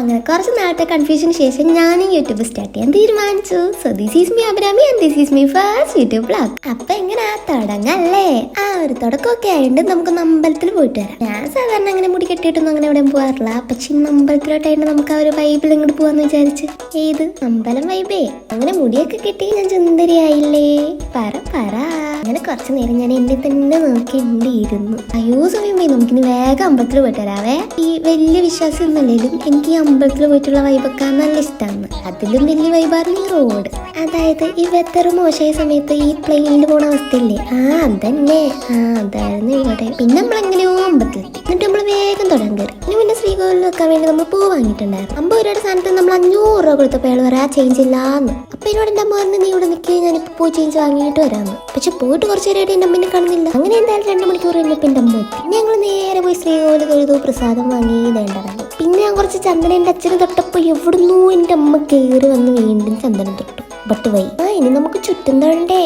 അങ്ങനെ കുറച്ച് നാളത്തെ കൺഫ്യൂഷന് ശേഷം ഞാൻ യൂട്യൂബ് സ്റ്റാർട്ട് ചെയ്യാൻ തീരുമാനിച്ചു. So this is me Abhirami and this is me first YouTube vlog. അപ്പൊ എങ്ങനെ തുടങ്ങല്ലേ? ഒരു തുടക്കമൊക്കെ ആയിട്ട് നമുക്കൊന്ന് അമ്പലത്തിൽ പോയിട്ട് വരാം. ഞാൻ സാധാരണ അങ്ങനെ മുടി കെട്ടിയിട്ടൊന്നും അങ്ങനെ എവിടെയും പോകാറില്ല. പക്ഷെ ഇന്ന് അമ്പലത്തിലോട്ടായിട്ട് നമുക്ക് ആ ഒരു വൈബിൽ ഇങ്ങോട്ട് പോവാന്ന് വിചാരിച്ച്. ഏത് അമ്പലം വൈബേ. അങ്ങനെ മുടിയൊക്കെ കെട്ടി ഞാൻ സുന്ദരിയായില്ലേ? പറ പറ. അങ്ങനെ കുറച്ചു നേരം ഞാൻ എന്നെ തന്നെ നോക്കിണ്ടിരുന്നു. അയ്യോ സമയം പോയി, നമുക്കിനി വേഗം അമ്പലത്തിൽ പോയിട്ട് വരാവേ. ഈ വലിയ വിശ്വാസം ഒന്നുമില്ലെങ്കിലും എനിക്ക് ഈ അമ്പലത്തിൽ പോയിട്ടുള്ള വൈബൊക്കെ നല്ല ഇഷ്ടമാണ്. അതിലും വലിയ വൈബാണ് ഈ റോഡ്. അതായത് ഈ വെതർ മോശമായ സമയത്ത് ഈ പ്ലെയിനിൽ പോണ അവസ്ഥയില്ലേ, അതന്നെ അതായിരുന്നു ഇവിടെ. പിന്നെ നമ്മളെങ്ങനെയോ അമ്പലത്തിലെത്തി. എന്നിട്ട് നമ്മൾ വേഗം തുടങ്ങി കയറി. പിന്നെ ശ്രീകോവിലിൽ വെക്കാൻ വേണ്ടി നമ്മൾ പൂ വാങ്ങിയിട്ടുണ്ടായിരുന്നു. 50 രൂപയുടെ സാധനത്തിന് നമ്മൾ 500 രൂപ കൊടുത്തപ്പോൾ അയാൾ പറയാ ചേഞ്ച് ഇല്ലാന്ന്. അപ്പൊ എന്നോട് എന്റെ അമ്മ പറഞ്ഞു, നീ ഇവിടെ നിൽക്കുക, ഞാനിപ്പോ പോയി ചേഞ്ച് വാങ്ങിയിട്ട് വരാമെന്ന്. പക്ഷെ പോയിട്ട് കുറച്ച് നേരമായിട്ട് എന്റെ അമ്മനെ കാണുന്നില്ല. അങ്ങനെ എന്തായാലും 2 മണിക്കൂർ കഴിഞ്ഞപ്പോൾ എന്റെ അമ്മ എത്തി. പിന്നെ ഞങ്ങൾ നേരെ പോയി ശ്രീകോവിൽ തൊഴുതു, പ്രസാദം വാങ്ങി ഇതേണ്ടതാണ്. പിന്നെ ഞാൻ കുറച്ച് ചന്ദനം എന്റെ അച്ഛന് തൊട്ടപ്പോ എവിടുന്നോ എന്റെ അമ്മ കയറി വന്ന് വീണ്ടും ചന്ദനം തൊട്ടു. ബട്ട് വൈ ഇനി നമുക്ക് ചുറ്റും തൊഴണ്ടേ.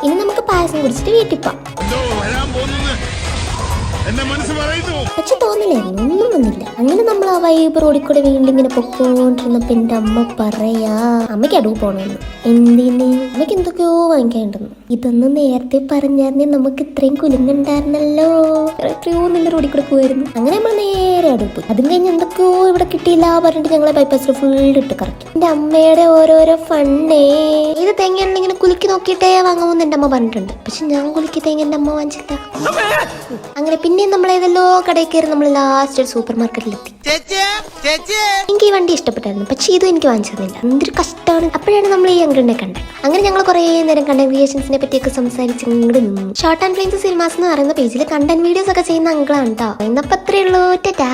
ഇനി നമുക്ക് പായസം കുടിച്ചിട്ട് വീട്ടിൽ പോവാം. പക്ഷെ തോന്നില്ലായിരുന്നു, ഒന്നും വന്നില്ല. അങ്ങനെ നമ്മൾ ആ വൈബ് റോഡിൽ കൂടെ വീണ്ടും ഇങ്ങനെ പൊക്കോണ്ടിരുന്നപ്പോ എന്റെ അമ്മ പറയാ അമ്മയ്ക്ക് അടുവ് പോണെന്ന്. എന്തിന്? അമ്മയ്ക്ക് എന്തൊക്കെയോ വാങ്ങിക്കാണ്ടെന്ന്. ഇതൊന്നും നേരത്തെ പറഞ്ഞായിരുന്നേ നമുക്ക് ഇത്രയും കുലുങ്ങുണ്ടായിരുന്നല്ലോ. എത്രയോ നല്ല റോഡിൽ കൂടെ പോയിരുന്നു. അങ്ങനെ നമ്മൾ നേരെ അടുവ് പോയി. അതും കഴിഞ്ഞ് എന്തൊക്കെയോ ഇവിടെ കിട്ടിയില്ല പറഞ്ഞിട്ട് ഞങ്ങളെ ബൈപ്പാസിൽ ഫുൾ ഇട്ട് കറക്കി. എന്റെ അമ്മയുടെ ഓരോരോ ഫണ്ണേ. ഇത് തേങ്ങയാണെങ്കിൽ ഇങ്ങനെ കുലുക്കി നോക്കിയിട്ടേ വാങ്ങുമെന്ന് എന്റെ അമ്മ പറഞ്ഞിട്ടുണ്ട്. പക്ഷെ ഞാൻ കുലുക്കി തേങ്ങ എന്റെ അമ്മ വാങ്ങിച്ചില്ല. അങ്ങനെ പിന്നെ നമ്മൾ ഏതല്ലോ കടയിൽ കയറി നമ്മൾ ലാസ്റ്റ് ഒരു സൂപ്പർ മാർക്കറ്റിലെത്തി. എനിക്ക് ഈ വണ്ടി ഇഷ്ടപ്പെട്ടായിരുന്നു, പക്ഷെ ഇതും എനിക്ക് വാങ്ങിച്ചു തന്നില്ല. എന്തൊരു കഷ്ടമാണ്. അപ്പോഴാണ് നമ്മൾ ഈ അങ്കിളിനെ കണ്ടത്. അങ്ങനെ ഞങ്ങൾ കുറേ നേരം കണ്ടന്റ് ക്രിയേഷൻസിനെ പറ്റിയൊക്കെ സംസാരിച്ച് ഇങ്ങോട്ട് നിന്നു. ഷോർട്ട് ആൻഡ് ഫ്ലെയിംസ് സിനിമാസ് എന്ന് പറയുന്ന പേജിൽ കണ്ടന്റ് വീഡിയോസ് ഒക്കെ ചെയ്യുന്ന അങ്കിളാണ് കേട്ടോ. എന്നപ്പോ അത്രേ ഉള്ളൂ. ടാറ്റാ.